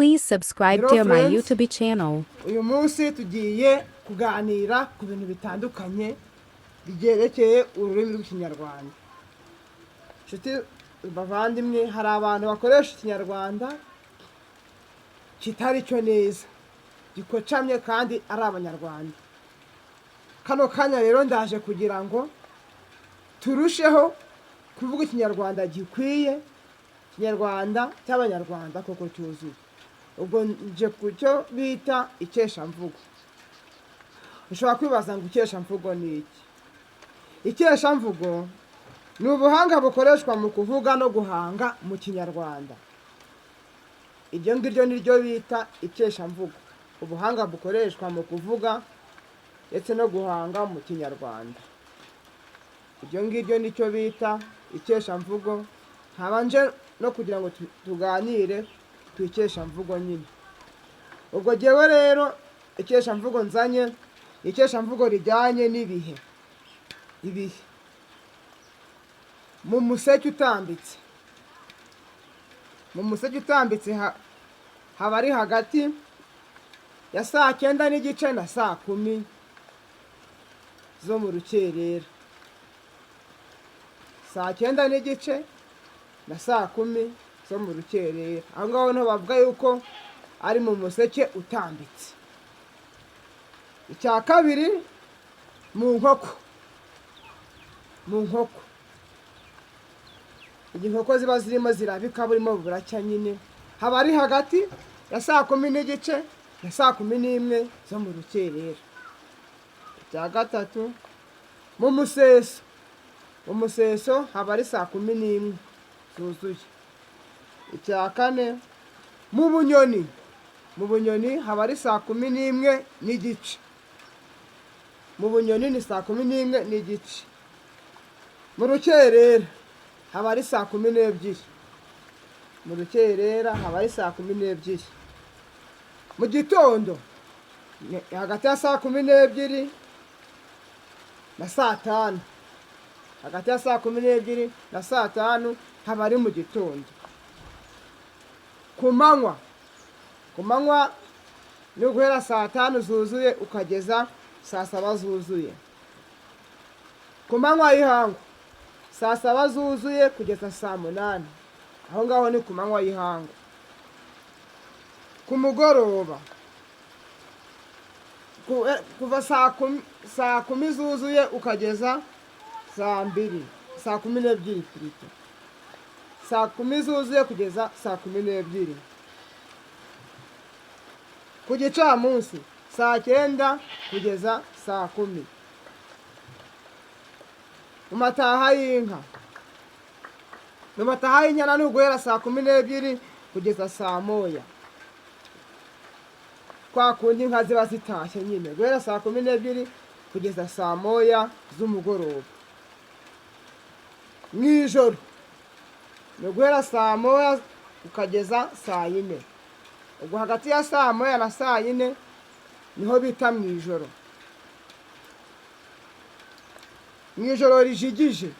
Please subscribe to my YouTube channel. uyu munsi tugiye kuganira ku bintu bitandukanye byerekeye ururimi rw'ikinyarwanda. Nshuti bavandimwe, hari abantu bakoresha ikinyarwanda kitari cyo neza, gikocamye kandi ari abanyarwanda. Kano kanya rero ndaje kugira ngo turusheho kuvuga ikinyarwanda gikwiye, ikinyarwanda cy'abanyarwanda koko cyuzuye. Ubwo nje ku cyo bita ikeshamvugo. Ushobora kwibaza ngo ikeshamvugo ni iki? Ikeshamvugo ni ubuhanga bukoreshwa mu kuvuga no guhanga mu kinyarwanda. Iryo ngiryo ni ryo bita ikeshamvugo, ubuhanga bukoreshwa mu kuvuga ndetse no guhanga mu kinyarwanda. Iryo ngiryo ni cyo bita ikeshamvugo. Habanje no kugira ngo tuganire ku ikeshamvugo nyine. Ubwo jyewe rero ikeshamvugo nzanye, ikeshamvugo rijyanye n'ibihe. Ibihe mu museke utambitse, mu museke utambitse haba ari hagati ya 9:30 na 10 zo mu rukerera. 9:30 na 10 zo mu rukerera. Aho ngaho niho bavuga yuko ari mu museke utambitse. Icya kabiri, mu nkoko. Mu nkoko inkoko ziba zirimo zirabika burimo buracya nyine, haba ari hagati ya 10:30 na 11 zo mu rukerera. Icya gatatu, mu museso. Mu museso haba ari 11 zuzuye. Icya kane, mu bunyoni. Mu bunyoni haba ari 11:30. Mu bunyoni ni 11:30. Mu rukerera haba ari 12. Mu rukerera haba ari 12. Mu gitondo hagati ya 12 na 5. Hagati ya 12 na 5 haba ari mu gitondo. Ku manywa. Ku manywa ni guhera 5 zuzuye ukageza 7 zuzuye. Ku manywa y'ihangu 7 zuzuye kugeza 8. Aho ngaho ni ku manywa y'ihangu. Ku mugoroba kuva 10 zuzuye ukageza 2. 12 plutôt. 10 zuzuye kugeza 12. Ku gicamunsi 9 kugeza 10. Mu mataha y'inka. Mu mataha y'inyana ni uguhera 12 kugeza 1:00. Kwa kundi inka ziba zitashye nyine, guhera 12 kugeza 1:00 z'umugoroba. Mw'ijoro ni uguhera 1:00 ukageza 4:00. Ubwo hagati ya 1:00 na 4:00 niho bita mw'ijoro. Mw'ijoro rijigije.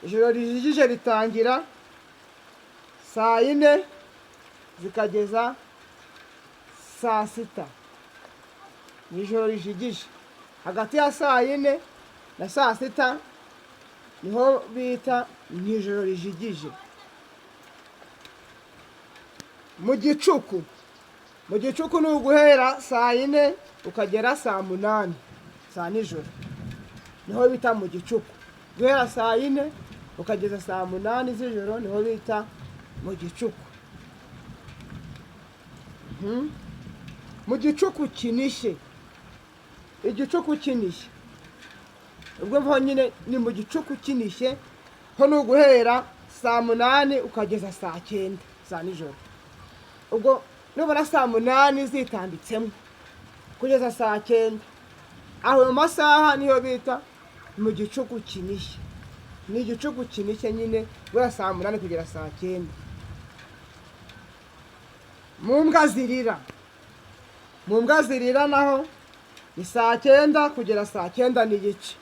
Ijoro rijigije ritangira 4:00 zikageza 6:00. Mw'ijoro rijigije hagati ya 4:00 na 6:00 niho bita mw'ijoro rijigije. Mu gicuku. Mu gicuku ni uguhera 4:00 ukagera 8:00 za nijoro. Niho bita mu gicuku. Guhera 4:00 ukageza 8:00 z'ijoro niho bita mu gicuku. Mu gicuku kinishye. Igicuku kinishye ubwo mvo nyine ni mu gicuku kinishye, ho ni uguhera 8:00 ukageza 9:00 za nijoro. Ubwo nubona 8:00 zitambitsemo kugeza 9:00, aho mu masaha niyo bita mu gicuku kinishye. Ni igicuku kinishye nyine guhera 8:00 kugera 9:00. Mu mbwa zirira. Mu mbwa zirira naho ni 9:00 kugera 9:30.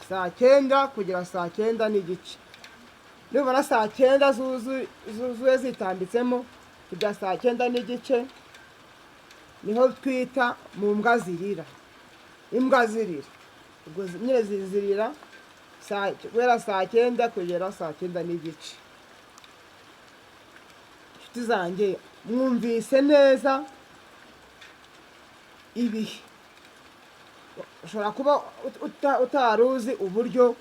9:00 kugera 9:30. Nubona 9:00 zuzuye zitambitsemo kujya saa 9:30 niho twita mu mbwa zirira. Imbwa zirira ubwo nyine zizirira guhera saa 9 kugera saa 9:30. Inshuti zanjye mwumvise neza ibihe. Ushobora kuba utaruzi uburyo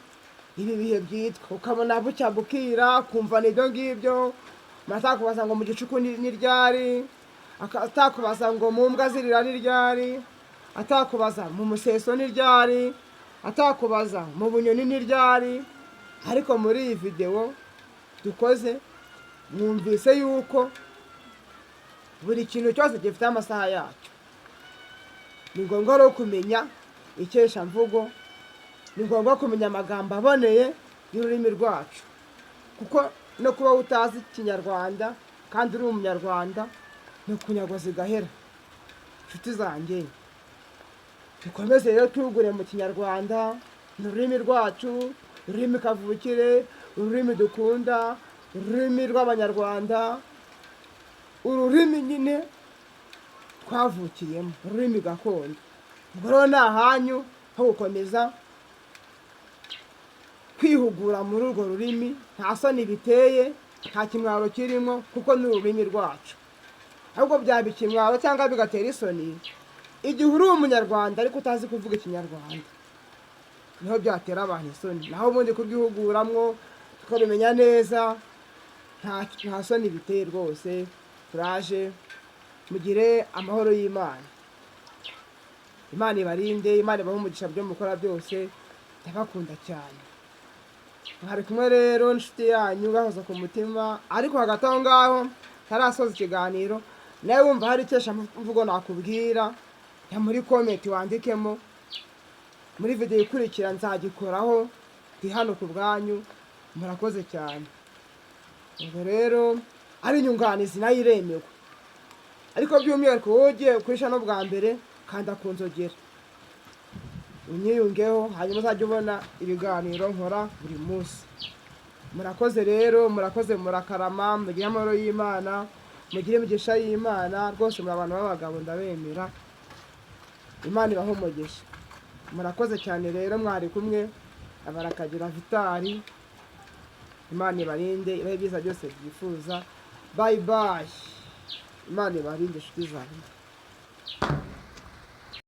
ibi bihe byitwa, ukabona bucya bukira kumva n'ibyo ngibyo, atakubaza ngo mu gicuku ni ryari, atakubaza ngo mu mbwa zirira ni ryari, atakubaza mu museso ni ryari, atakubaza mu bunyoni ni ryari. Ariko muri iyi video dukoze mwumvise yuko buri kintu cyose gifite amasaha yacyo. Ni ngombwa rero kumenya ikeshamvugo, ni ngombwa kumenya amagambo aboneye y'ururimi rwacu, kuko no kuba utazi ikinyarwanda kandi uri umunyarwanda ni kunyagwa zigahera. Inshuti zanjye dukomeze rero tugure mu kinyarwanda, ni ururimi rwacu, ururimi kavukire, ururimi dukunda, ururimi rw'abanyarwanda, ururimi nyine twavukiyemo, ururimi gakondo. Ubwo rero ni ahanyu ho gukomeza kwihugura muri urwo rurimi, nta soni biteye, nta kimwaro kirimo, kuko ni ururimi rwacu. Ahubwo byaba ikimwaro cyangwa bigatera isoni igihe uri umunyarwanda ariko utazi kuvuga ikinyarwanda, niho byatera abantu isoni. Naho ubundi kurwihuguramwo tukabimenya neza nta soni biteye rwose. Turaje mugire amahoro y'Imana. Imana ibarinde, Imana ibahe umugisha byo mukora byose, ndabakunda cyane. Mwari kumwe rero n'inshuti yanyu gahoza ku mutima. Ariko hagati aho ngaho ntarasoza ikiganiro, nawe wumva hari ikeshamvugo nakubwira, ya muri comment wandikemo, muri video ikurikira nzagikoraho, ndi hano ku bwanyu. Murakoze cyane. Ubwo rero ari inyunganizi nayo iremewe, ariko by'umwihariko wowe ugiye kurisha no bwa mbere kanda ku nzogera unyiyungeho, hanyuma uzajya ubona ibiganiro nkora buri munsi. Murakoze rero, murakoze, murakarama, mugire amahoro y'Imana, mugire imigisha y'Imana. Rwose muri abantu b'abagabo ndabemera, Imana ibahe umugisha. Murakoze cyane rero, mwari kumwe abarakagira Vitali. Imana ibarinde, ibahe ibyiza byose byifuza. Bye bye. Imana ibarinde inshuti zanjye.